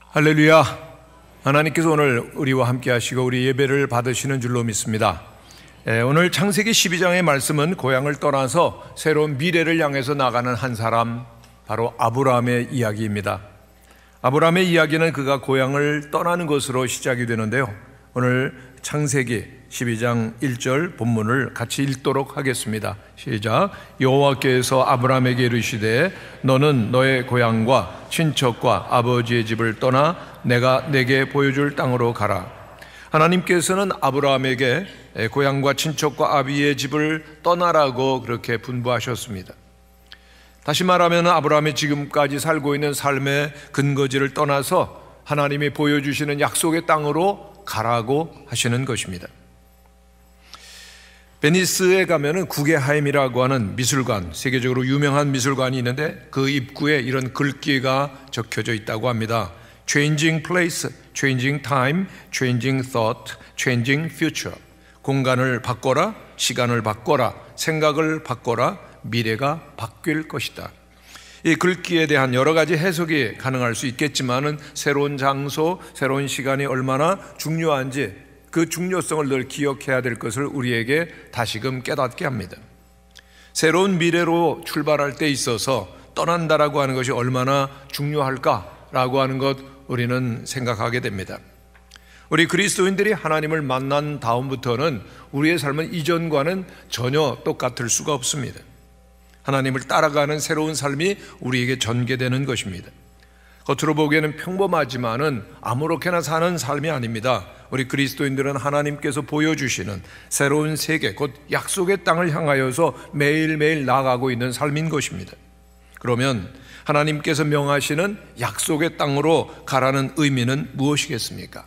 할렐루야. 하나님께서 오늘 우리와 함께 하시고 우리 예배를 받으시는 줄로 믿습니다. 오늘 창세기 12장의 말씀은 고향을 떠나서 새로운 미래를 향해서 나가는 한 사람, 바로 아브라함의 이야기입니다. 아브라함의 이야기는 그가 고향을 떠나는 것으로 시작이 되는데요, 오늘 창세기 12장 1절 본문을 같이 읽도록 하겠습니다. 시작. 여호와께서 아브라함에게 이르시되 너는 너의 고향과 친척과 아버지의 집을 떠나 내가 내게 보여줄 땅으로 가라. 하나님께서는 아브라함에게 고향과 친척과 아비의 집을 떠나라고 그렇게 분부하셨습니다. 다시 말하면 아브라함이 지금까지 살고 있는 삶의 근거지를 떠나서 하나님이 보여주시는 약속의 땅으로 가라고 하시는 것입니다. 베니스에 가면은 구게하임이라고 하는 미술관, 세계적으로 유명한 미술관이 있는데 그 입구에 이런 글귀가 적혀져 있다고 합니다. Changing place, changing time, changing thought, changing future. 공간을 바꿔라, 시간을 바꿔라, 생각을 바꿔라, 미래가 바뀔 것이다. 이 글귀에 대한 여러 가지 해석이 가능할 수 있겠지만은 새로운 장소, 새로운 시간이 얼마나 중요한지 그 중요성을 늘 기억해야 될 것을 우리에게 다시금 깨닫게 합니다. 새로운 미래로 출발할 때 있어서 떠난다라고 하는 것이 얼마나 중요할까라고 하는 것 우리는 생각하게 됩니다. 우리 그리스도인들이 하나님을 만난 다음부터는 우리의 삶은 이전과는 전혀 똑같을 수가 없습니다. 하나님을 따라가는 새로운 삶이 우리에게 전개되는 것입니다. 겉으로 보기에는 평범하지만은 아무렇게나 사는 삶이 아닙니다. 우리 그리스도인들은 하나님께서 보여주시는 새로운 세계, 곧 약속의 땅을 향하여서 매일매일 나아가고 있는 삶인 것입니다. 그러면 하나님께서 명하시는 약속의 땅으로 가라는 의미는 무엇이겠습니까?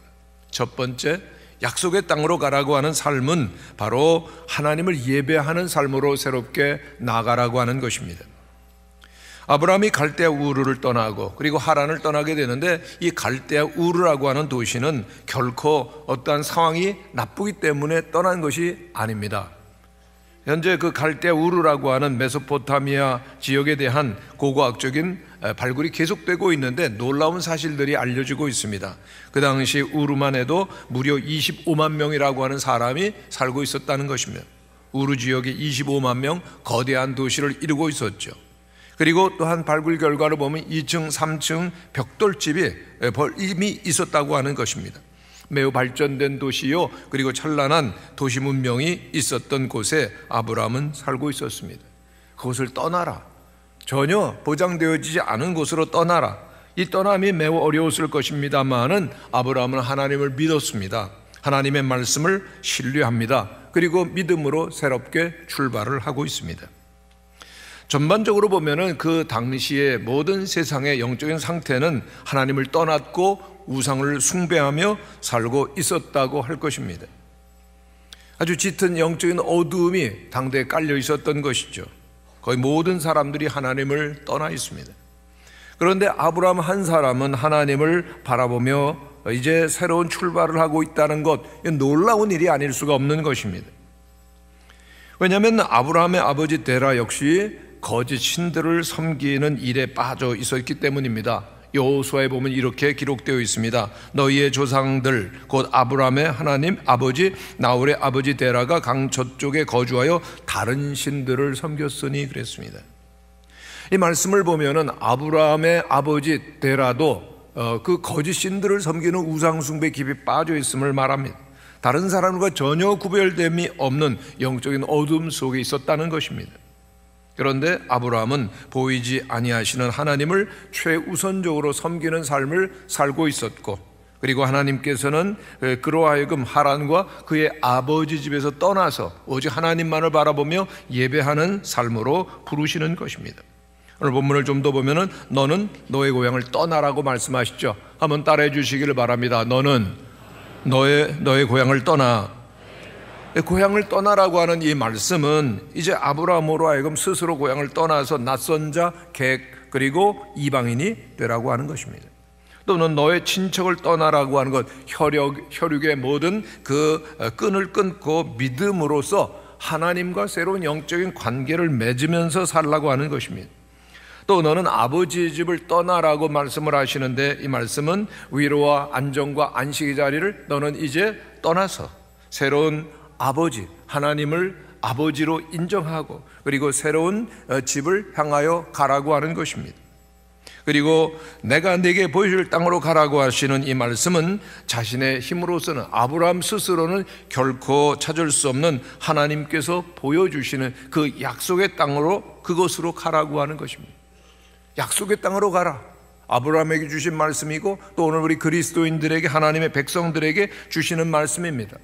첫 번째, 약속의 땅으로 가라고 하는 삶은 바로 하나님을 예배하는 삶으로 새롭게 나아가라고 하는 것입니다. 아브라함이 갈대아 우르를 떠나고 그리고 하란을 떠나게 되는데 이 갈대아 우르라고 하는 도시는 결코 어떠한 상황이 나쁘기 때문에 떠난 것이 아닙니다. 현재 그 갈대아 우르라고 하는 메소포타미아 지역에 대한 고고학적인 발굴이 계속되고 있는데 놀라운 사실들이 알려지고 있습니다. 그 당시 우르만 해도 무려 25만 명이라고 하는 사람이 살고 있었다는 것입니다. 우르 지역에 25만 명 거대한 도시를 이루고 있었죠. 그리고 또한 발굴 결과를 보면 2층, 3층 벽돌집이 이미 있었다고 하는 것입니다. 매우 발전된 도시요, 그리고 찬란한 도시 문명이 있었던 곳에 아브라함은 살고 있었습니다. 그곳을 떠나라, 전혀 보장되어지지 않은 곳으로 떠나라. 이 떠남이 매우 어려웠을 것입니다만은 아브라함은 하나님을 믿었습니다. 하나님의 말씀을 신뢰합니다. 그리고 믿음으로 새롭게 출발을 하고 있습니다. 전반적으로 보면은 그 당시의 모든 세상의 영적인 상태는 하나님을 떠났고 우상을 숭배하며 살고 있었다고 할 것입니다. 아주 짙은 영적인 어두움이 당대에 깔려 있었던 것이죠. 거의 모든 사람들이 하나님을 떠나 있습니다. 그런데 아브라함 한 사람은 하나님을 바라보며 이제 새로운 출발을 하고 있다는 것, 놀라운 일이 아닐 수가 없는 것입니다. 왜냐하면 아브라함의 아버지 데라 역시 거짓 신들을 섬기는 일에 빠져 있었기 때문입니다. 여호수아에 보면 이렇게 기록되어 있습니다. 너희의 조상들 곧 아브라함의 하나님 아버지 나홀의 아버지 데라가 강 저쪽에 거주하여 다른 신들을 섬겼으니 그랬습니다. 이 말씀을 보면은 아브라함의 아버지 데라도 그 거짓 신들을 섬기는 우상 숭배 깊이 빠져 있음을 말합니다. 다른 사람과 전혀 구별됨이 없는 영적인 어둠 속에 있었다는 것입니다. 그런데 아브라함은 보이지 아니하시는 하나님을 최우선적으로 섬기는 삶을 살고 있었고, 그리고 하나님께서는 그로 하여금 하란과 그의 아버지 집에서 떠나서 오직 하나님만을 바라보며 예배하는 삶으로 부르시는 것입니다. 오늘 본문을 좀 더 보면은 너는 너의 고향을 떠나라고 말씀하시죠. 한번 따라해 주시기를 바랍니다. 너는 너의 고향을 떠나. 고향을 떠나라고 하는 이 말씀은 이제 아브라함으로 하여금 스스로 고향을 떠나서 낯선 자, 객, 그리고 이방인이 되라고 하는 것입니다. 또는 너의 친척을 떠나라고 하는 것, 혈육의 모든 그 끈을 끊고 믿음으로써 하나님과 새로운 영적인 관계를 맺으면서 살라고 하는 것입니다. 또 너는 아버지의 집을 떠나라고 말씀을 하시는데, 이 말씀은 위로와 안정과 안식의 자리를 너는 이제 떠나서 새로운 아버지, 하나님을 아버지로 인정하고 그리고 새로운 집을 향하여 가라고 하는 것입니다. 그리고 내가 네게 보여줄 땅으로 가라고 하시는 이 말씀은 자신의 힘으로서는, 아브라함 스스로는 결코 찾을 수 없는 하나님께서 보여주시는 그 약속의 땅으로, 그곳으로 가라고 하는 것입니다. 약속의 땅으로 가라, 아브라함에게 주신 말씀이고 또 오늘 우리 그리스도인들에게, 하나님의 백성들에게 주시는 말씀입니다.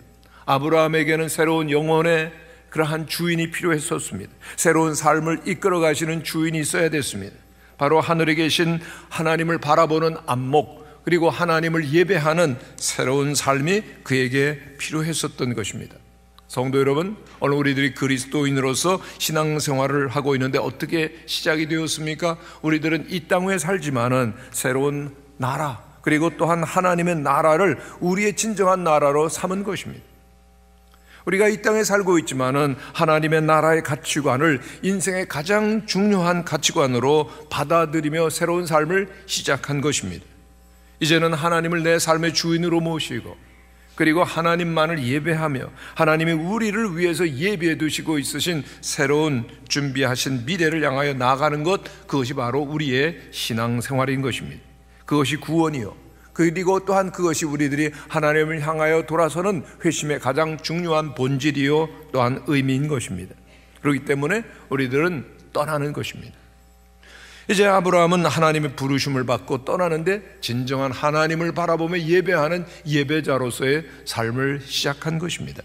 아브라함에게는 새로운 영혼의 그러한 주인이 필요했었습니다. 새로운 삶을 이끌어 가시는 주인이 있어야 됐습니다. 바로 하늘에 계신 하나님을 바라보는 안목, 그리고 하나님을 예배하는 새로운 삶이 그에게 필요했었던 것입니다. 성도 여러분, 오늘 우리들이 그리스도인으로서 신앙생활을 하고 있는데 어떻게 시작이 되었습니까? 우리들은 이 땅에 살지만은 새로운 나라, 그리고 또한 하나님의 나라를 우리의 진정한 나라로 삼은 것입니다. 우리가 이 땅에 살고 있지만은 하나님의 나라의 가치관을 인생의 가장 중요한 가치관으로 받아들이며 새로운 삶을 시작한 것입니다. 이제는 하나님을 내 삶의 주인으로 모시고 그리고 하나님만을 예배하며 하나님이 우리를 위해서 예비해 두시고 있으신 새로운 준비하신 미래를 향하여 나아가는 것, 그것이 바로 우리의 신앙생활인 것입니다. 그것이 구원이요, 그리고 또한 그것이 우리들이 하나님을 향하여 돌아서는 회심의 가장 중요한 본질이요 또한 의미인 것입니다. 그렇기 때문에 우리들은 떠나는 것입니다. 이제 아브라함은 하나님의 부르심을 받고 떠나는데 진정한 하나님을 바라보며 예배하는 예배자로서의 삶을 시작한 것입니다.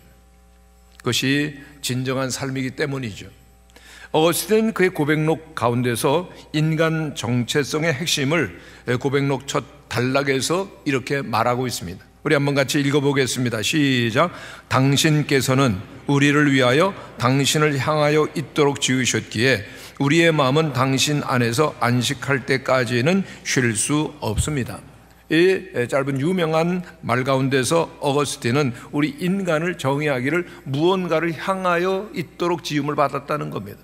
그것이 진정한 삶이기 때문이죠. 어거스틴은 그의 고백록 가운데서 인간 정체성의 핵심을 고백록 첫 단락에서 이렇게 말하고 있습니다. 우리 한번 같이 읽어보겠습니다. 시작. 당신께서는 우리를 위하여 당신을 향하여 있도록 지으셨기에 우리의 마음은 당신 안에서 안식할 때까지는 쉴 수 없습니다. 이 짧은 유명한 말 가운데서 어거스틴은 우리 인간을 정의하기를 무언가를 향하여 있도록 지음을 받았다는 겁니다.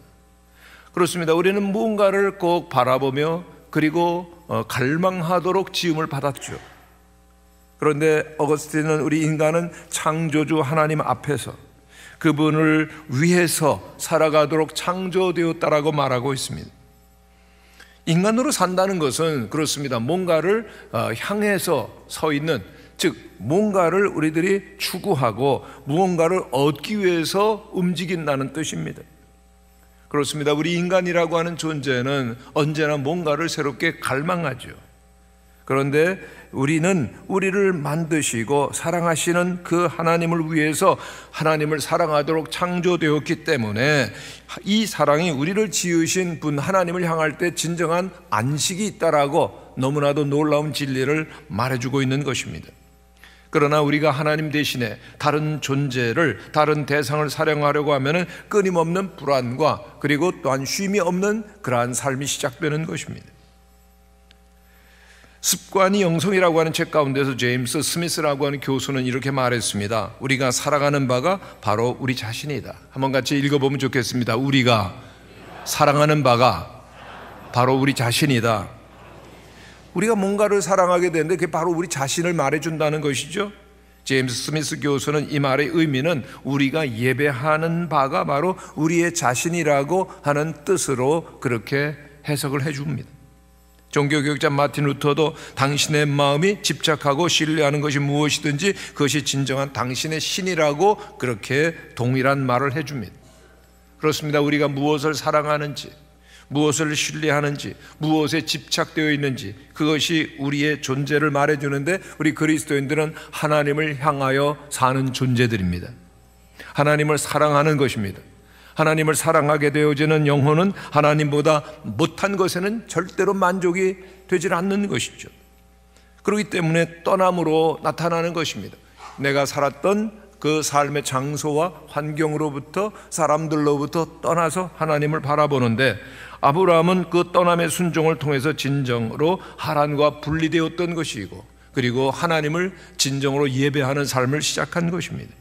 그렇습니다. 우리는 무언가를 꼭 바라보며 그리고 갈망하도록 지음을 받았죠. 그런데 어거스틴은 우리 인간은 창조주 하나님 앞에서 그분을 위해서 살아가도록 창조되었다라고 말하고 있습니다. 인간으로 산다는 것은 그렇습니다. 뭔가를 향해서 서 있는, 즉 뭔가를 우리들이 추구하고 무언가를 얻기 위해서 움직인다는 뜻입니다. 그렇습니다. 우리 인간이라고 하는 존재는 언제나 뭔가를 새롭게 갈망하죠. 그런데 우리는 우리를 만드시고 사랑하시는 그 하나님을 위해서 하나님을 사랑하도록 창조되었기 때문에 이 사랑이 우리를 지으신 분 하나님을 향할 때 진정한 안식이 있다라고 너무나도 놀라운 진리를 말해주고 있는 것입니다. 그러나 우리가 하나님 대신에 다른 존재를, 다른 대상을 사랑하려고 하면은 끊임없는 불안과 그리고 또한 쉼이 없는 그러한 삶이 시작되는 것입니다. 습관이 영성이라고 하는 책 가운데서 제임스 스미스라고 하는 교수는 이렇게 말했습니다. 우리가 살아가는 바가 바로 우리 자신이다. 한번 같이 읽어보면 좋겠습니다. 우리가 사랑하는 바가 바로 우리 자신이다. 우리가 뭔가를 사랑하게 되는데 그게 바로 우리 자신을 말해준다는 것이죠. 제임스 스미스 교수는 이 말의 의미는 우리가 예배하는 바가 바로 우리의 자신이라고 하는 뜻으로 그렇게 해석을 해줍니다. 종교교육자 마틴 루터도 당신의 마음이 집착하고 신뢰하는 것이 무엇이든지 그것이 진정한 당신의 신이라고 그렇게 동일한 말을 해줍니다. 그렇습니다. 우리가 무엇을 사랑하는지, 무엇을 신뢰하는지, 무엇에 집착되어 있는지 그것이 우리의 존재를 말해주는데 우리 그리스도인들은 하나님을 향하여 사는 존재들입니다. 하나님을 사랑하는 것입니다. 하나님을 사랑하게 되어지는 영혼은 하나님보다 못한 것에는 절대로 만족이 되질 않는 것이죠. 그렇기 때문에 떠남으로 나타나는 것입니다. 내가 살았던 그 삶의 장소와 환경으로부터 사람들로부터 떠나서 하나님을 바라보는데 아브라함은 그 떠남의 순종을 통해서 진정으로 하란과 분리되었던 것이고 그리고 하나님을 진정으로 예배하는 삶을 시작한 것입니다.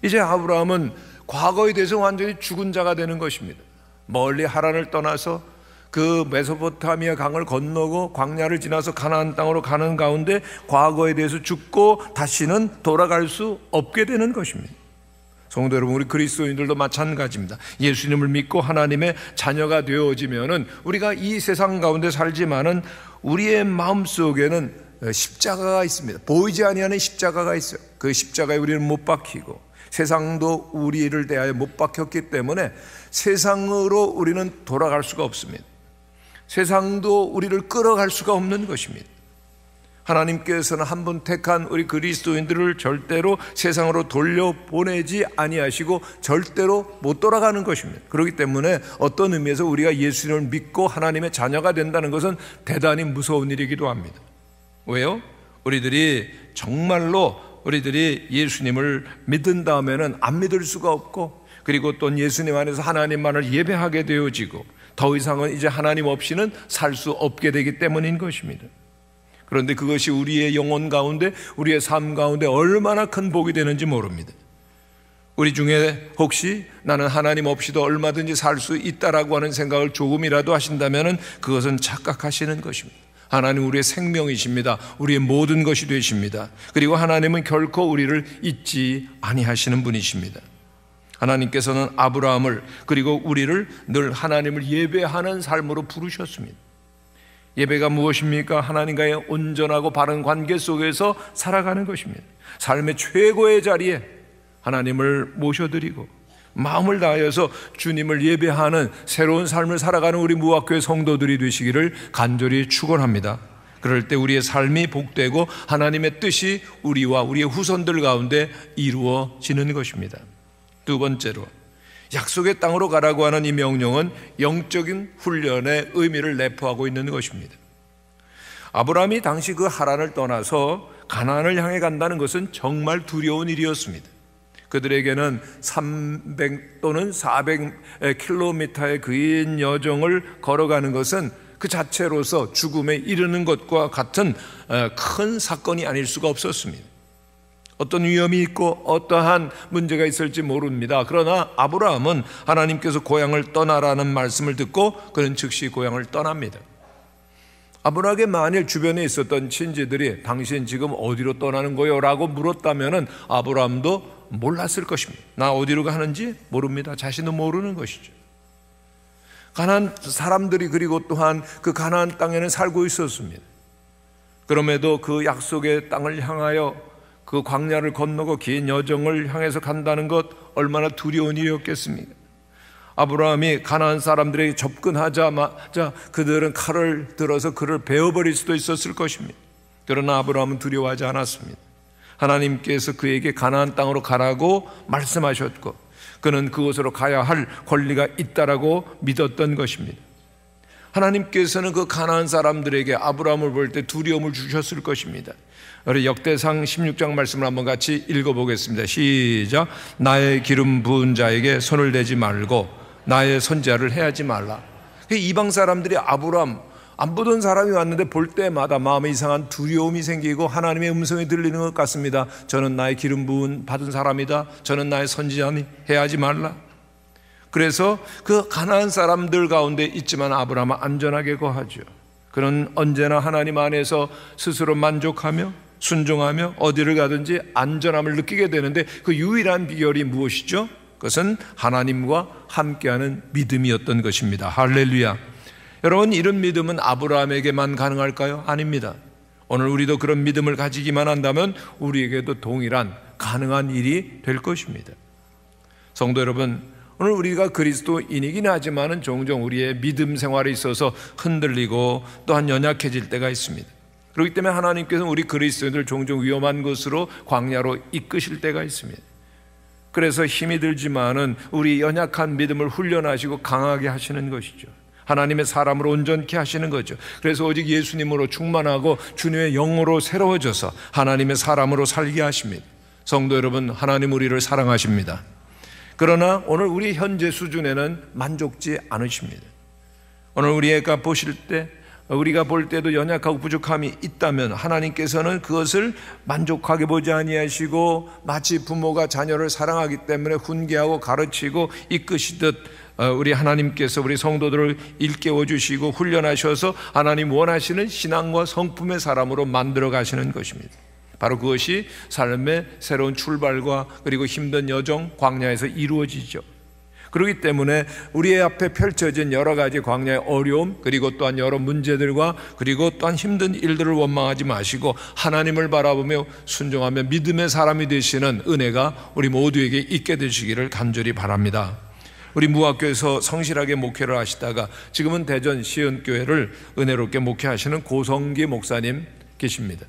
이제 아브라함은 과거에 대해서 완전히 죽은 자가 되는 것입니다. 멀리 하란을 떠나서 그 메소포타미아 강을 건너고 광야를 지나서 가나안 땅으로 가는 가운데 과거에 대해서 죽고 다시는 돌아갈 수 없게 되는 것입니다. 성도 여러분, 우리 그리스도인들도 마찬가지입니다. 예수님을 믿고 하나님의 자녀가 되어지면은 우리가 이 세상 가운데 살지만은 우리의 마음속에는 십자가가 있습니다. 보이지 아니하는 십자가가 있어요. 그 십자가에 우리를 못 박히고 세상도 우리를 대하여 못 박혔기 때문에 세상으로 우리는 돌아갈 수가 없습니다. 세상도 우리를 끌어갈 수가 없는 것입니다. 하나님께서는 한 번 택한 우리 그리스도인들을 절대로 세상으로 돌려보내지 아니하시고 절대로 못 돌아가는 것입니다. 그렇기 때문에 어떤 의미에서 우리가 예수님을 믿고 하나님의 자녀가 된다는 것은 대단히 무서운 일이기도 합니다. 왜요? 우리들이 정말로 우리들이 예수님을 믿은 다음에는 안 믿을 수가 없고, 그리고 또 예수님 안에서 하나님만을 예배하게 되어지고 더 이상은 이제 하나님 없이는 살 수 없게 되기 때문인 것입니다. 그런데 그것이 우리의 영혼 가운데, 우리의 삶 가운데 얼마나 큰 복이 되는지 모릅니다. 우리 중에 혹시 나는 하나님 없이도 얼마든지 살 수 있다라고 하는 생각을 조금이라도 하신다면 그것은 착각하시는 것입니다. 하나님 우리의 생명이십니다. 우리의 모든 것이 되십니다. 그리고 하나님은 결코 우리를 잊지 아니하시는 분이십니다. 하나님께서는 아브라함을, 그리고 우리를 늘 하나님을 예배하는 삶으로 부르셨습니다. 예배가 무엇입니까? 하나님과의 온전하고 바른 관계 속에서 살아가는 것입니다. 삶의 최고의 자리에 하나님을 모셔드리고 마음을 다하여서 주님을 예배하는 새로운 삶을 살아가는 우리 무학교의 성도들이 되시기를 간절히 축원합니다. 그럴 때 우리의 삶이 복되고 하나님의 뜻이 우리와 우리의 후손들 가운데 이루어지는 것입니다. 두 번째로, 약속의 땅으로 가라고 하는 이 명령은 영적인 훈련의 의미를 내포하고 있는 것입니다. 아브라함이 당시 그 하란을 떠나서 가나안을 향해 간다는 것은 정말 두려운 일이었습니다. 그들에게는 300 또는 400km의 긴 여정을 걸어가는 것은 그 자체로서 죽음에 이르는 것과 같은 큰 사건이 아닐 수가 없었습니다. 어떤 위험이 있고 어떠한 문제가 있을지 모릅니다. 그러나 아브라함은 하나님께서 고향을 떠나라는 말씀을 듣고 그는 즉시 고향을 떠납니다. 아브라함에게 만일 주변에 있었던 친지들이 당신 지금 어디로 떠나는 거요? 라고 물었다면 아브라함도 몰랐을 것입니다. 나 어디로 가는지 모릅니다. 자신도 모르는 것이죠. 가나안 사람들이 그리고 또한 그 가나안 땅에는 살고 있었습니다. 그럼에도 그 약속의 땅을 향하여 그 광야를 건너고 긴 여정을 향해서 간다는 것 얼마나 두려운 일이었겠습니까? 아브라함이 가나안 사람들에게 접근하자마자 그들은 칼을 들어서 그를 베어버릴 수도 있었을 것입니다. 그러나 아브라함은 두려워하지 않았습니다. 하나님께서 그에게 가나안 땅으로 가라고 말씀하셨고 그는 그곳으로 가야 할 권리가 있다라고 믿었던 것입니다. 하나님께서는 그 가나안 사람들에게 아브라함을 볼 때 두려움을 주셨을 것입니다. 우리 역대상 16장 말씀을 한번 같이 읽어보겠습니다. 시작. 나의 기름 부은 자에게 손을 대지 말고 나의 선지자를 해하지 말라. 이방 사람들이 아브라함 안 보던 사람이 왔는데 볼 때마다 마음에 이상한 두려움이 생기고 하나님의 음성이 들리는 것 같습니다. 저는 나의 기름 부은 받은 사람이다. 저는 나의 선지자니 해하지 말라. 그래서 그 가나안 사람들 가운데 있지만 아브라함은 안전하게 거하죠. 그는 언제나 하나님 안에서 스스로 만족하며 순종하며 어디를 가든지 안전함을 느끼게 되는데 그 유일한 비결이 무엇이죠? 그것은 하나님과 함께하는 믿음이었던 것입니다. 할렐루야. 여러분, 이런 믿음은 아브라함에게만 가능할까요? 아닙니다. 오늘 우리도 그런 믿음을 가지기만 한다면 우리에게도 동일한 가능한 일이 될 것입니다. 성도 여러분, 오늘 우리가 그리스도인이긴 하지만 종종 우리의 믿음 생활에 있어서 흔들리고 또한 연약해질 때가 있습니다. 그렇기 때문에 하나님께서는 우리 그리스도인들 종종 위험한 곳으로 광야로 이끄실 때가 있습니다. 그래서 힘이 들지만은 우리 연약한 믿음을 훈련하시고 강하게 하시는 것이죠. 하나님의 사람으로 온전케 하시는 거죠. 그래서 오직 예수님으로 충만하고 주님의 영으로 새로워져서 하나님의 사람으로 살게 하십니다. 성도 여러분, 하나님 우리를 사랑하십니다. 그러나 오늘 우리 현재 수준에는 만족지 않으십니다. 오늘 우리가 보실 때, 우리가 볼 때도 연약하고 부족함이 있다면 하나님께서는 그것을 만족하게 보지 아니하시고 마치 부모가 자녀를 사랑하기 때문에 훈계하고 가르치고 이끄시듯 우리 하나님께서 우리 성도들을 일깨워 주시고 훈련하셔서 하나님 원하시는 신앙과 성품의 사람으로 만들어 가시는 것입니다. 바로 그것이 삶의 새로운 출발과 그리고 힘든 여정, 광야에서 이루어지죠. 그렇기 때문에 우리의 앞에 펼쳐진 여러 가지 광야의 어려움, 그리고 또한 여러 문제들과 그리고 또한 힘든 일들을 원망하지 마시고 하나님을 바라보며 순종하며 믿음의 사람이 되시는 은혜가 우리 모두에게 있게 되시기를 간절히 바랍니다. 우리 무학교에서 성실하게 목회를 하시다가 지금은 대전 시은교회를 은혜롭게 목회하시는 고성기 목사님 계십니다.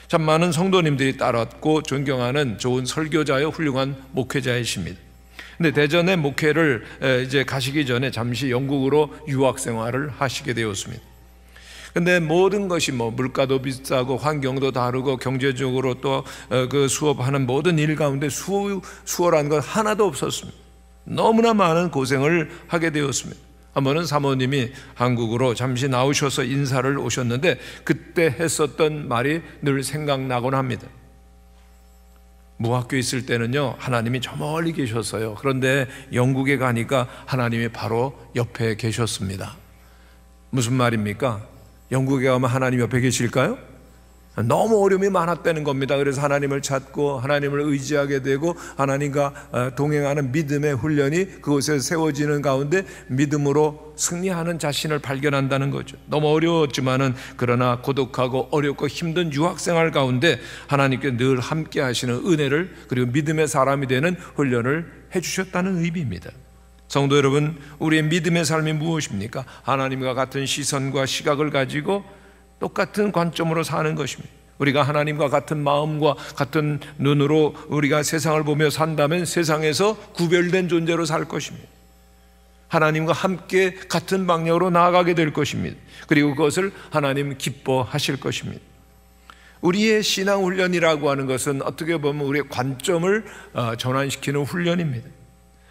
참 많은 성도님들이 따랐고 존경하는 좋은 설교자여 훌륭한 목회자이십니다. 근데 대전의 목회를 이제 가시기 전에 잠시 영국으로 유학 생활을 하시게 되었습니다. 근데 모든 것이 물가도 비싸고 환경도 다르고 경제적으로 또 그 수업하는 모든 일 가운데 수월한 것 하나도 없었습니다. 너무나 많은 고생을 하게 되었습니다. 한 번은 사모님이 한국으로 잠시 나오셔서 인사를 오셨는데 그때 했었던 말이 늘 생각나곤 합니다. 무학교에 있을 때는요, 하나님이 저 멀리 계셨어요. 그런데 영국에 가니까 하나님이 바로 옆에 계셨습니다. 무슨 말입니까? 영국에 가면 하나님 옆에 계실까요? 너무 어려움이 많았다는 겁니다. 그래서 하나님을 찾고 하나님을 의지하게 되고 하나님과 동행하는 믿음의 훈련이 그곳에 세워지는 가운데 믿음으로 승리하는 자신을 발견한다는 거죠. 너무 어려웠지만은 그러나 고독하고 어렵고 힘든 유학생활 가운데 하나님께 늘 함께 하시는 은혜를 그리고 믿음의 사람이 되는 훈련을 해주셨다는 의미입니다. 성도 여러분, 우리의 믿음의 삶이 무엇입니까? 하나님과 같은 시선과 시각을 가지고 똑같은 관점으로 사는 것입니다. 우리가 하나님과 같은 마음과 같은 눈으로 우리가 세상을 보며 산다면 세상에서 구별된 존재로 살 것입니다. 하나님과 함께 같은 방향으로 나아가게 될 것입니다. 그리고 그것을 하나님 기뻐하실 것입니다. 우리의 신앙 훈련이라고 하는 것은 어떻게 보면 우리의 관점을 전환시키는 훈련입니다.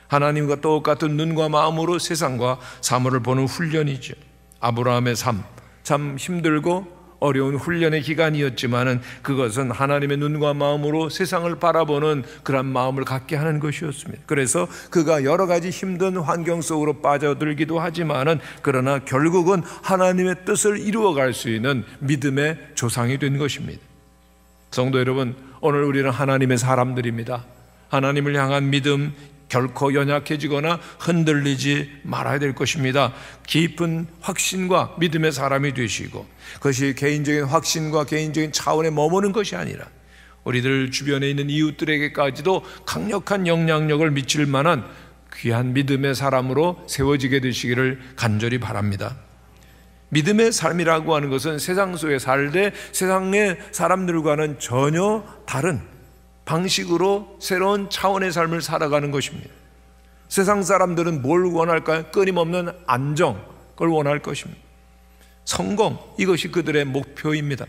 하나님과 똑같은 눈과 마음으로 세상과 사물을 보는 훈련이죠. 아브라함의 삶, 참 힘들고 어려운 훈련의 기간이었지만은 그것은 하나님의 눈과 마음으로 세상을 바라보는 그런 마음을 갖게 하는 것이었습니다. 그래서 그가 여러 가지 힘든 환경 속으로 빠져들기도 하지만은 그러나 결국은 하나님의 뜻을 이루어갈 수 있는 믿음의 조상이 된 것입니다. 성도 여러분, 오늘 우리는 하나님의 사람들입니다. 하나님을 향한 믿음 결코 연약해지거나 흔들리지 말아야 될 것입니다. 깊은 확신과 믿음의 사람이 되시고 그것이 개인적인 확신과 개인적인 차원에 머무는 것이 아니라 우리들 주변에 있는 이웃들에게까지도 강력한 영향력을 미칠 만한 귀한 믿음의 사람으로 세워지게 되시기를 간절히 바랍니다. 믿음의 삶이라고 하는 것은 세상 속에 살되 세상의 사람들과는 전혀 다른 방식으로 새로운 차원의 삶을 살아가는 것입니다. 세상 사람들은 뭘 원할까요? 끊임없는 안정, 그걸 원할 것입니다. 성공, 이것이 그들의 목표입니다.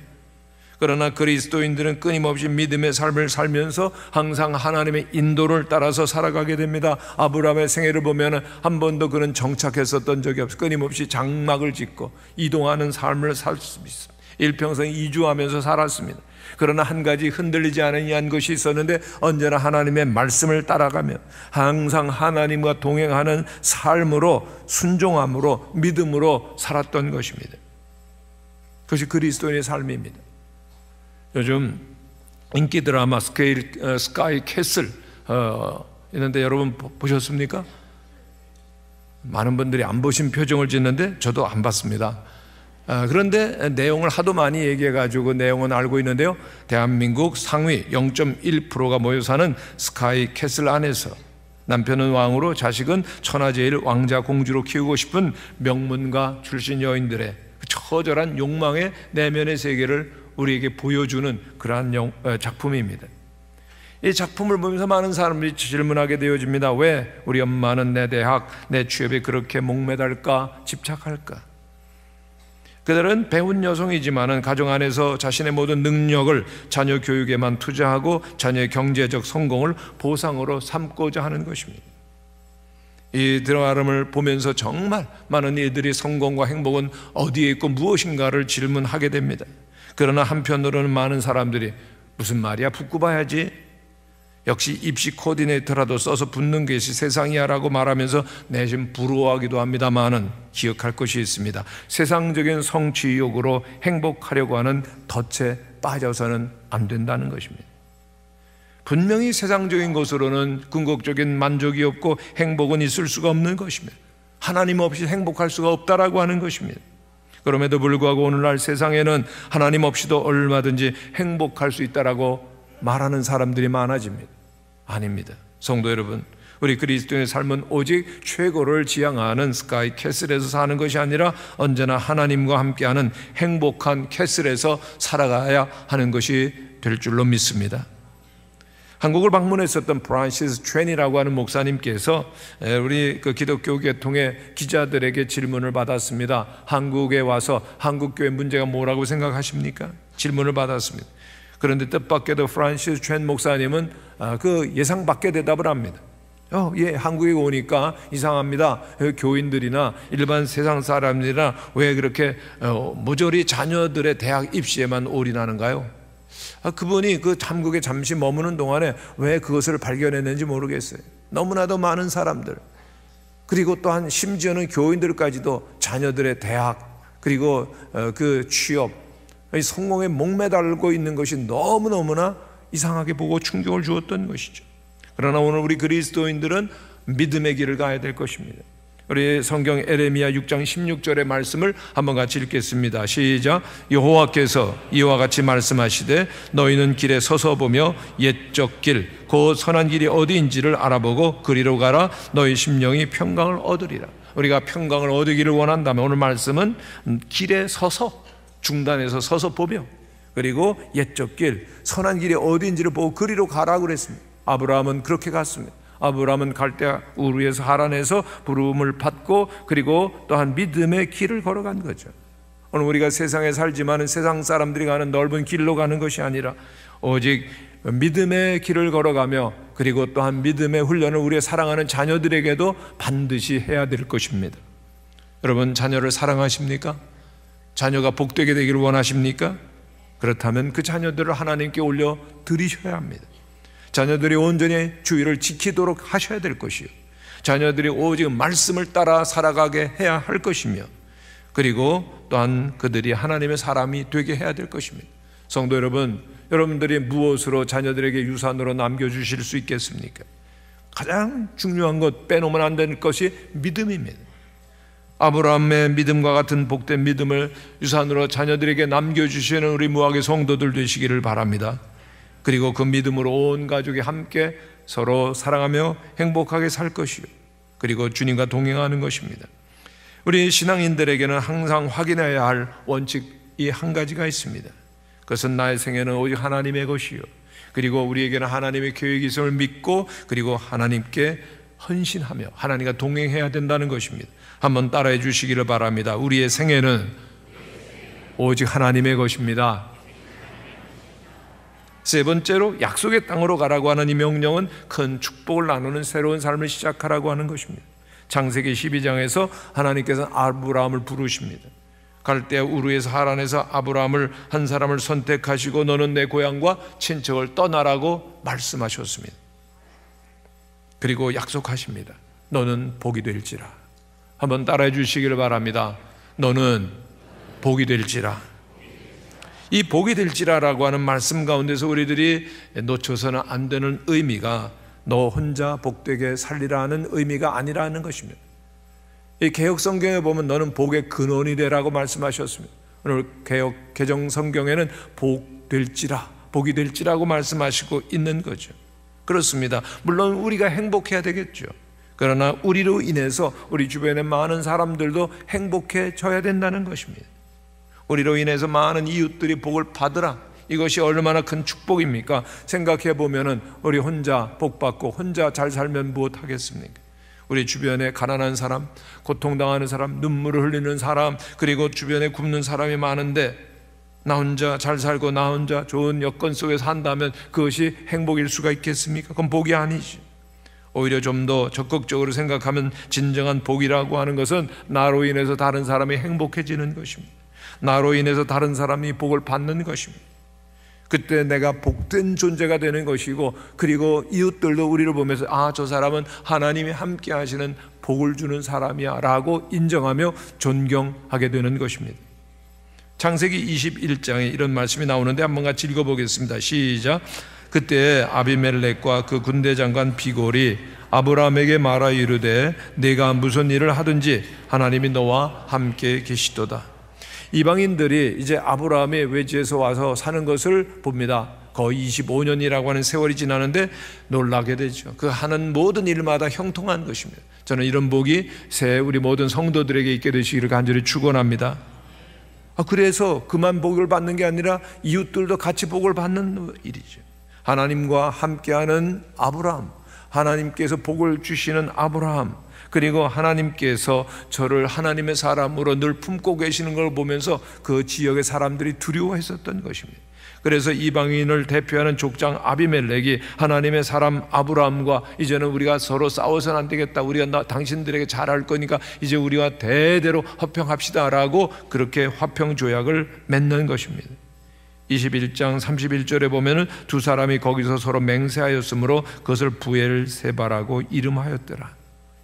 그러나 그리스도인들은 끊임없이 믿음의 삶을 살면서 항상 하나님의 인도를 따라서 살아가게 됩니다. 아브라함의 생애를 보면 한 번도 그는 정착했었던 적이 없어요. 끊임없이 장막을 짓고 이동하는 삶을 살 수 있습니다. 일평생 이주하면서 살았습니다. 그러나 한 가지 흔들리지 않은 것이 있었는데 언제나 하나님의 말씀을 따라가며 항상 하나님과 동행하는 삶으로 순종함으로 믿음으로 살았던 것입니다. 그것이 그리스도인의 삶입니다. 요즘 인기 드라마 스카이 캐슬 있는데 여러분 보셨습니까? 많은 분들이 안 보신 표정을 짓는데 저도 안 봤습니다. 그런데 내용을 하도 많이 얘기해가지고 내용은 알고 있는데요, 대한민국 상위 0.1%가 모여 사는 스카이 캐슬 안에서 남편은 왕으로 자식은 천하제일 왕자 공주로 키우고 싶은 명문가 출신 여인들의 처절한 욕망의 내면의 세계를 우리에게 보여주는 그러한 작품입니다. 이 작품을 보면서 많은 사람들이 질문하게 되어집니다. 왜 우리 엄마는 내 대학, 내 취업에 그렇게 목매달까, 집착할까? 그들은 배운 여성이지만은 가정 안에서 자신의 모든 능력을 자녀 교육에만 투자하고 자녀의 경제적 성공을 보상으로 삼고자 하는 것입니다. 이 드라마를 보면서 정말 많은 이들이 성공과 행복은 어디에 있고 무엇인가를 질문하게 됩니다. 그러나 한편으로는 많은 사람들이 무슨 말이야, 붙고 봐야지, 역시 입시 코디네이터라도 써서 붙는 것이 세상이야 라고 말하면서 내심 부러워하기도 합니다만은 기억할 것이 있습니다. 세상적인 성취욕으로 행복하려고 하는 덫에 빠져서는 안 된다는 것입니다. 분명히 세상적인 것으로는 궁극적인 만족이 없고 행복은 있을 수가 없는 것입니다. 하나님 없이 행복할 수가 없다라고 하는 것입니다. 그럼에도 불구하고 오늘날 세상에는 하나님 없이도 얼마든지 행복할 수 있다라고 말하는 사람들이 많아집니다. 아닙니다. 성도 여러분, 우리 그리스도인의 삶은 오직 최고를 지향하는 스카이 캐슬에서 사는 것이 아니라 언제나 하나님과 함께하는 행복한 캐슬에서 살아가야 하는 것이 될 줄로 믿습니다. 한국을 방문했었던 프란시스 챈이라고 하는 목사님께서 우리 그 기독교 계통의 기자들에게 질문을 받았습니다. 한국에 와서 한국교회 문제가 뭐라고 생각하십니까? 질문을 받았습니다. 그런데 뜻밖에도 프란시스 챈 목사님은 그 예상 밖의 대답을 합니다. 예, 한국에 오니까 이상합니다. 교인들이나 일반 세상 사람들이나 왜 그렇게 모조리 자녀들의 대학 입시에만 올인하는가요? 그분이 그 한국에 잠시 머무는 동안에 왜 그것을 발견했는지 모르겠어요. 너무나도 많은 사람들, 그리고 또한 심지어는 교인들까지도 자녀들의 대학, 그리고 그 취업, 성공에 목매달고 있는 것이 너무너무나 이상하게 보고 충격을 주었던 것이죠. 그러나 오늘 우리 그리스도인들은 믿음의 길을 가야 될 것입니다. 우리 성경 에레미야 6장 16절의 말씀을 한번 같이 읽겠습니다. 시작. 여호와께서 이와 같이 말씀하시되 너희는 길에 서서 보며 옛적 길 곧 선한 길이 어디인지를 알아보고 그리로 가라. 너희 심령이 평강을 얻으리라. 우리가 평강을 얻으기를 원한다면 오늘 말씀은 길에 서서, 중단해서 서서 보며, 그리고 옛적 길 선한 길이 어디인지를 보고 그리로 가라고 그랬습니다. 아브라함은 그렇게 갔습니다. 아브라함은 갈대아 우르에서 하란에서 부름을 받고 그리고 또한 믿음의 길을 걸어간 거죠. 오늘 우리가 세상에 살지만 세상 사람들이 가는 넓은 길로 가는 것이 아니라 오직 믿음의 길을 걸어가며 그리고 또한 믿음의 훈련을 우리의 사랑하는 자녀들에게도 반드시 해야 될 것입니다. 여러분, 자녀를 사랑하십니까? 자녀가 복되게 되기를 원하십니까? 그렇다면 그 자녀들을 하나님께 올려 드리셔야 합니다. 자녀들이 온전히 주의를 지키도록 하셔야 될 것이요, 자녀들이 오직 말씀을 따라 살아가게 해야 할 것이며, 그리고 또한 그들이 하나님의 사람이 되게 해야 될 것입니다. 성도 여러분, 여러분들이 무엇으로 자녀들에게 유산으로 남겨주실 수 있겠습니까? 가장 중요한 것, 빼놓으면 안 되는 것이 믿음입니다. 아브라함의 믿음과 같은 복된 믿음을 유산으로 자녀들에게 남겨주시는 우리 무학의 성도들 되시기를 바랍니다. 그리고 그 믿음으로 온 가족이 함께 서로 사랑하며 행복하게 살 것이요, 그리고 주님과 동행하는 것입니다. 우리 신앙인들에게는 항상 확인해야 할 원칙이 한 가지가 있습니다. 그것은 나의 생애는 오직 하나님의 것이요, 그리고 우리에게는 하나님의 계획이 있음을 믿고 그리고 하나님께 헌신하며 하나님과 동행해야 된다는 것입니다. 한번 따라해 주시기를 바랍니다. 우리의 생애는 오직 하나님의 것입니다. 세 번째로 약속의 땅으로 가라고 하는 이 명령은 큰 축복을 나누는 새로운 삶을 시작하라고 하는 것입니다. 창세기 12장에서 하나님께서 아브라함을 부르십니다. 갈대아 우르에서 하란에서 아브라함을 한 사람을 선택하시고 너는 내 고향과 친척을 떠나라고 말씀하셨습니다. 그리고 약속하십니다. 너는 복이 될지라. 한번 따라해 주시기를 바랍니다. 너는 복이 될지라. 이 복이 될지라라고 하는 말씀 가운데서 우리들이 놓쳐서는 안 되는 의미가 너 혼자 복되게 살리라는 의미가 아니라는 것입니다. 이 개혁 성경에 보면 너는 복의 근원이 되라고 말씀하셨습니다. 오늘 개혁 개정 성경에는 복 될지라, 복이 될지라고 말씀하시고 있는 거죠. 그렇습니다. 물론 우리가 행복해야 되겠죠. 그러나 우리로 인해서 우리 주변의 많은 사람들도 행복해져야 된다는 것입니다. 우리로 인해서 많은 이웃들이 복을 받으라. 이것이 얼마나 큰 축복입니까? 생각해 보면은 우리 혼자 복 받고 혼자 잘 살면 무엇하겠습니까? 우리 주변에 가난한 사람, 고통당하는 사람, 눈물을 흘리는 사람, 그리고 주변에 굶는 사람이 많은데 나 혼자 잘 살고 나 혼자 좋은 여건 속에서 산다면 그것이 행복일 수가 있겠습니까? 그건 복이 아니지. 오히려 좀 더 적극적으로 생각하면 진정한 복이라고 하는 것은 나로 인해서 다른 사람이 행복해지는 것입니다. 나로 인해서 다른 사람이 복을 받는 것입니다. 그때 내가 복된 존재가 되는 것이고, 그리고 이웃들도 우리를 보면서 저 사람은 하나님이 함께 하시는 복을 주는 사람이야 라고 인정하며 존경하게 되는 것입니다. 창세기 21장에 이런 말씀이 나오는데 한번 같이 읽어보겠습니다. 시작. 그때 아비멜렉과 그 군대 장관 비골이 아브라함에게 말하 이르되 네가 무슨 일을 하든지 하나님이 너와 함께 계시도다. 이방인들이 이제 아브라함의 외지에서 와서 사는 것을 봅니다. 거의 25년이라고 하는 세월이 지나는데 놀라게 되죠. 그 하는 모든 일마다 형통한 것입니다. 저는 이런 복이 새 우리 모든 성도들에게 있게 되시기를 간절히 축원합니다. 그래서 그만 복을 받는 게 아니라 이웃들도 같이 복을 받는 일이죠. 하나님과 함께하는 아브라함, 하나님께서 복을 주시는 아브라함, 그리고 하나님께서 저를 하나님의 사람으로 늘 품고 계시는 걸 보면서 그 지역의 사람들이 두려워했었던 것입니다. 그래서 이방인을 대표하는 족장 아비멜렉이 하나님의 사람 아브라함과 이제는 우리가 서로 싸워서는 안 되겠다, 우리가 당신들에게 잘할 거니까 이제 우리와 대대로 화평합시다 라고 그렇게 화평 조약을 맺는 것입니다. 21장 31절에 보면 두 사람이 거기서 서로 맹세하였으므로 그것을 부엘세바라고 이름하였더라.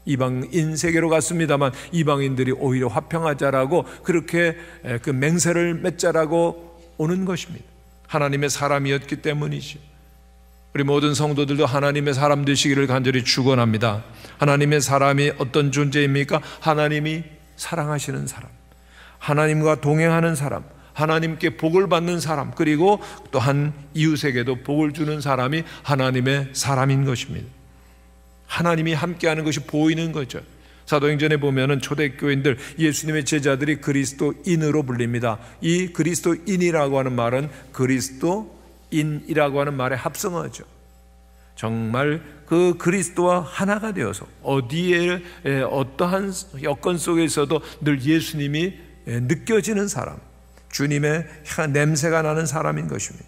이방인 세계로 갔습니다만 이방인들이 오히려 화평하자라고 그렇게 그 맹세를 맺자라고 오는 것입니다. 하나님의 사람이었기 때문이죠. 우리 모든 성도들도 하나님의 사람 되시기를 간절히 축원합니다. 하나님의 사람이 어떤 존재입니까? 하나님이 사랑하시는 사람, 하나님과 동행하는 사람, 하나님께 복을 받는 사람, 그리고 또한 이웃에게도 복을 주는 사람이 하나님의 사람인 것입니다. 하나님이 함께하는 것이 보이는 거죠. 사도행전에 보면은 초대교인들, 예수님의 제자들이 그리스도인으로 불립니다. 이 그리스도인이라고 하는 말은 그리스도인이라고 하는 말의 합성어죠. 정말 그 그리스도와 하나가 되어서 어디에 어떠한 여건 속에서도 늘 예수님이 느껴지는 사람, 주님의 향 냄새가 나는 사람인 것입니다.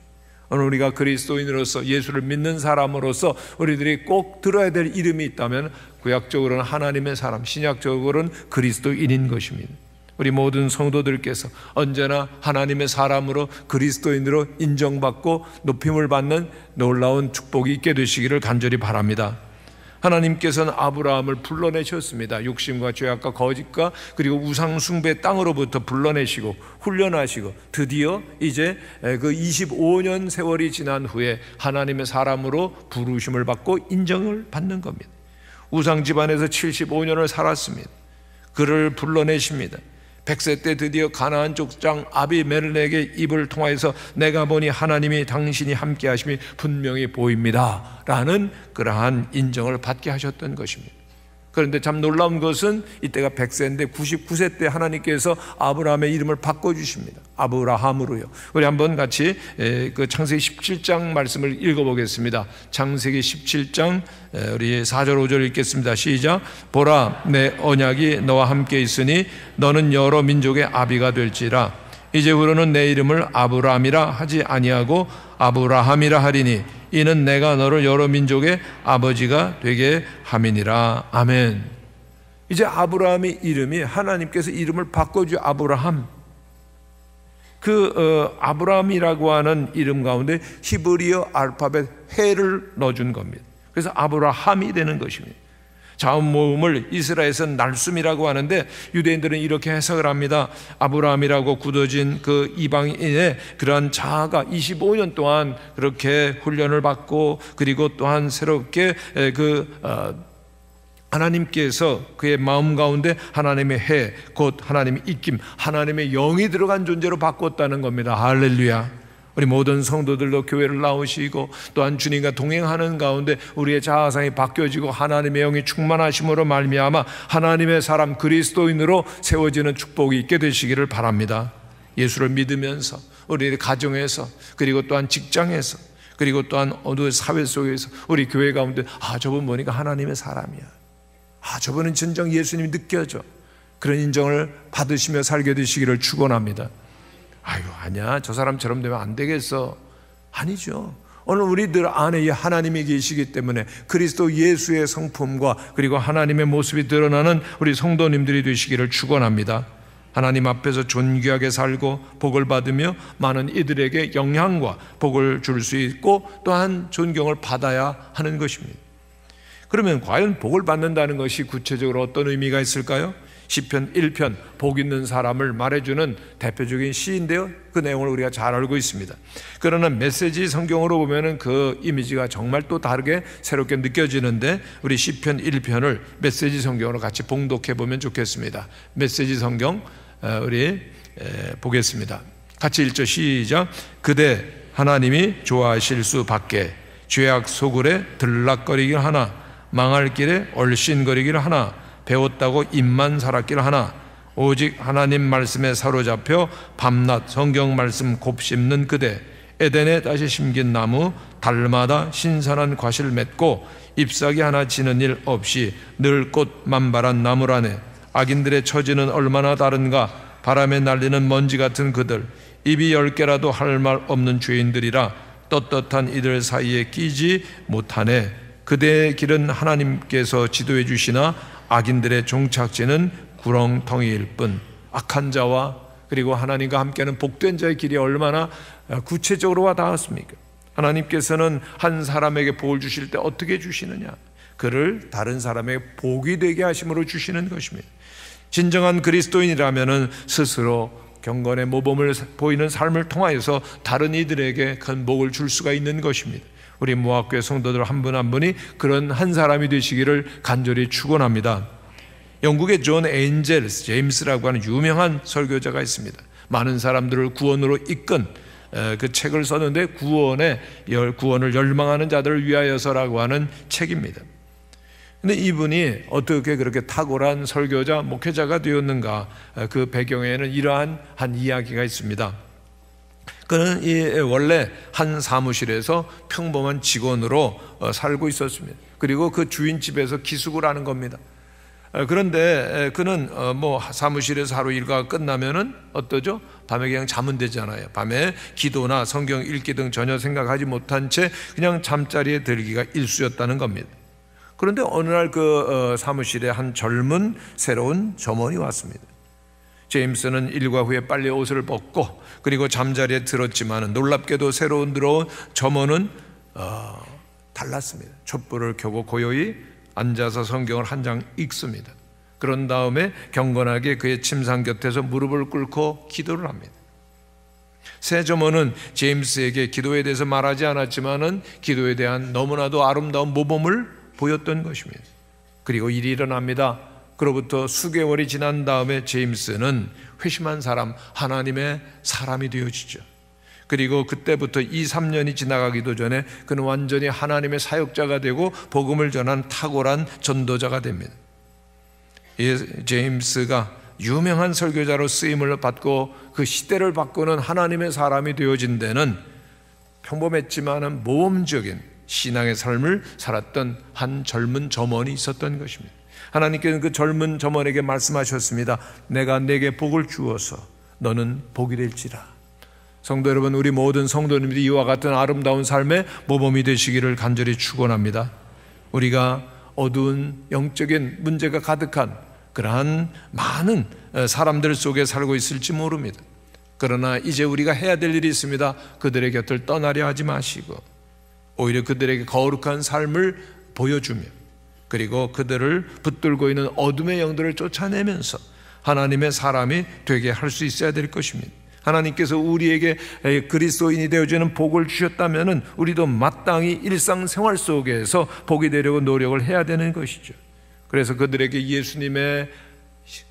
오늘 우리가 그리스도인으로서 예수를 믿는 사람으로서 우리들이 꼭 들어야 될 이름이 있다면 구약적으로는 하나님의 사람, 신약적으로는 그리스도인인 것입니다. 우리 모든 성도들께서 언제나 하나님의 사람으로 그리스도인으로 인정받고 높임을 받는 놀라운 축복이 있게 되시기를 간절히 바랍니다. 하나님께서는 아브라함을 불러내셨습니다. 욕심과 죄악과 거짓과 그리고 우상 숭배 땅으로부터 불러내시고 훈련하시고 드디어 이제 그 25년 세월이 지난 후에 하나님의 사람으로 부르심을 받고 인정을 받는 겁니다. 우상 집안에서 75년을 살았습니다. 그를 불러내십니다. 100세 때 드디어 가나안 족장 아비멜렉의 입을 통하여서 내가 보니 하나님이 당신이 함께 하심이 분명히 보입니다 라는 그러한 인정을 받게 하셨던 것입니다. 그런데 참 놀라운 것은 이때가 100세인데 99세 때 하나님께서 아브라함의 이름을 바꿔주십니다. 아브라함으로요. 우리 한번 같이 그 창세기 17장 말씀을 읽어보겠습니다. 창세기 17장 우리 4절 5절 읽겠습니다. 시작. 보라, 내 언약이 너와 함께 있으니 너는 여러 민족의 아비가 될지라. 이제후로는 내 이름을 아브라함이라 하지 아니하고 아브라함이라 하리니 이는 내가 너를 여러 민족의 아버지가 되게 함이니라. 아멘. 이제 아브라함의 이름이 하나님께서 이름을 바꿔주 아브라함. 아브라함이라고 하는 이름 가운데 히브리어 알파벳 해를 넣어준 겁니다. 그래서 아브라함이 되는 것입니다. 자음 모음을 이스라엘에서는 날숨이라고 하는데 유대인들은 이렇게 해석을 합니다. 아브라함이라고 굳어진 그 이방인의 그러한 자아가 25년 동안 그렇게 훈련을 받고 그리고 또한 새롭게 하나님께서 그의 마음 가운데 하나님의 해, 곧 하나님의 입김, 하나님의 영이 들어간 존재로 바꿨다는 겁니다. 할렐루야. 우리 모든 성도들도 교회를 나오시고 또한 주님과 동행하는 가운데 우리의 자아상이 바뀌어지고 하나님의 영이 충만하심으로 말미암아 하나님의 사람 그리스도인으로 세워지는 축복이 있게 되시기를 바랍니다. 예수를 믿으면서 우리 가정에서 그리고 또한 직장에서 그리고 또한 어느 사회 속에서 우리 교회 가운데 저분 보니까 하나님의 사람이야, 저분은 진정 예수님이 느껴져, 그런 인정을 받으시며 살게 되시기를 축원합니다. 아니야, 저 사람처럼 되면 안 되겠어. 아니죠. 오늘 우리들 안에 하나님이 계시기 때문에 그리스도 예수의 성품과 그리고 하나님의 모습이 드러나는 우리 성도님들이 되시기를 축원합니다. 하나님 앞에서 존귀하게 살고 복을 받으며 많은 이들에게 영향과 복을 줄 수 있고 또한 존경을 받아야 하는 것입니다. 그러면 과연 복을 받는다는 것이 구체적으로 어떤 의미가 있을까요? 시편 1편 복 있는 사람을 말해주는 대표적인 시인데요, 그 내용을 우리가 잘 알고 있습니다. 그러나 메시지 성경으로 보면은 그 이미지가 정말 또 다르게 새롭게 느껴지는데, 우리 시편 1편을 메시지 성경으로 같이 봉독해 보면 좋겠습니다. 메시지 성경 우리 보겠습니다. 같이 읽죠. 시작. 그대 하나님이 좋아하실 수밖에 죄악 소굴에 들락거리길 하나, 망할 길에 얼씬거리길 하나, 배웠다고 입만 살았길 하나, 오직 하나님 말씀에 사로잡혀 밤낮 성경 말씀 곱씹는 그대, 에덴에 다시 심긴 나무 달마다 신선한 과실 맺고 잎사귀 하나 지는 일 없이 늘 꽃 만발한 나무라네. 악인들의 처지는 얼마나 다른가. 바람에 날리는 먼지 같은 그들, 입이 10개라도 할 말 없는 죄인들이라 떳떳한 이들 사이에 끼지 못하네. 그대의 길은 하나님께서 지도해 주시나 악인들의 종착지는 구렁텅이일 뿐. 악한 자와 그리고 하나님과 함께하는 복된 자의 길이 얼마나 구체적으로 와 닿았습니까? 하나님께서는 한 사람에게 복을 주실 때 어떻게 주시느냐? 그를 다른 사람에게 복이 되게 하심으로 주시는 것입니다. 진정한 그리스도인이라면 스스로 경건의 모범을 보이는 삶을 통하여서 다른 이들에게 큰 복을 줄 수가 있는 것입니다. 우리 모학교회 성도들 한 분 한 분이 그런 한 사람이 되시기를 간절히 축원합니다. 영국의 존 에인젤스 제임스라고 하는 유명한 설교자가 있습니다. 많은 사람들을 구원으로 이끈 그 책을 썼는데, 구원을 열망하는 자들을 위하여서라고 하는 책입니다. 근데 이분이 어떻게 그렇게 탁월한 설교자, 목회자가 되었는가? 그 배경에는 이러한 한 이야기가 있습니다. 그는 원래 한 사무실에서 평범한 직원으로 살고 있었습니다. 그리고 그 주인 집에서 기숙을 하는 겁니다. 그런데 그는 사무실에서 하루 일과가 끝나면은 어떠죠? 밤에 그냥 자면 되잖아요. 밤에 기도나 성경 읽기 등 전혀 생각하지 못한 채 그냥 잠자리에 들기가 일쑤였다는 겁니다. 그런데 어느 날 그 사무실에 한 젊은 새로운 점원이 왔습니다. 제임스는 일과 후에 빨리 옷을 벗고 그리고 잠자리에 들었지만 놀랍게도 새로운 들어온 점원은 달랐습니다. 촛불을 켜고 고요히 앉아서 성경을 한 장 읽습니다. 그런 다음에 경건하게 그의 침상 곁에서 무릎을 꿇고 기도를 합니다. 새 점원은 제임스에게 기도에 대해서 말하지 않았지만은 기도에 대한 너무나도 아름다운 모범을 보였던 것입니다. 그리고 일이 일어납니다. 그로부터 수개월이 지난 다음에 제임스는 회심한 사람, 하나님의 사람이 되어지죠. 그리고 그때부터 2-3년이 지나가기도 전에 그는 완전히 하나님의 사역자가 되고 복음을 전한 탁월한 전도자가 됩니다. 제임스가 유명한 설교자로 쓰임을 받고 그 시대를 바꾸는 하나님의 사람이 되어진 데는 평범했지만 모범적인 신앙의 삶을 살았던 한 젊은 점원이 있었던 것입니다. 하나님께서는 그 젊은 점원에게 말씀하셨습니다. 내가 내게 복을 주어서 너는 복이 될지라. 성도 여러분, 우리 모든 성도님들이 이와 같은 아름다운 삶의 모범이 되시기를 간절히 축원합니다. 우리가 어두운 영적인 문제가 가득한 그러한 많은 사람들 속에 살고 있을지 모릅니다. 그러나 이제 우리가 해야 될 일이 있습니다. 그들의 곁을 떠나려 하지 마시고 오히려 그들에게 거룩한 삶을 보여주며 그리고 그들을 붙들고 있는 어둠의 영들을 쫓아내면서 하나님의 사람이 되게 할 수 있어야 될 것입니다. 하나님께서 우리에게 그리스도인이 되어주는 복을 주셨다면 우리도 마땅히 일상생활 속에서 복이 되려고 노력을 해야 되는 것이죠. 그래서 그들에게 예수님의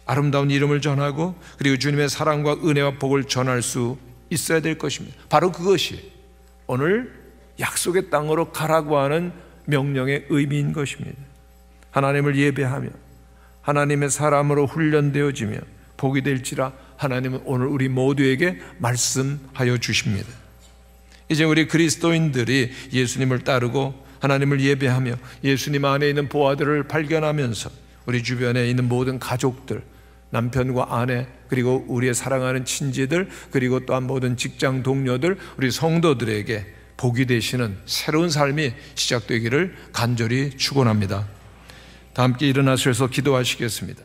아름다운 이름을 전하고 그리고 주님의 사랑과 은혜와 복을 전할 수 있어야 될 것입니다. 바로 그것이 오늘 약속의 땅으로 가라고 하는 명령의 의미인 것입니다. 하나님을 예배하며 하나님의 사람으로 훈련되어지며 복이 될지라 하나님은 오늘 우리 모두에게 말씀하여 주십니다. 이제 우리 그리스도인들이 예수님을 따르고 하나님을 예배하며 예수님 안에 있는 보아들을 발견하면서 우리 주변에 있는 모든 가족들, 남편과 아내, 그리고 우리의 사랑하는 친지들, 그리고 또한 모든 직장 동료들, 우리 성도들에게 복이 되시는 새로운 삶이 시작되기를 간절히 축원합니다. 다 함께 일어나셔서 기도하시겠습니다.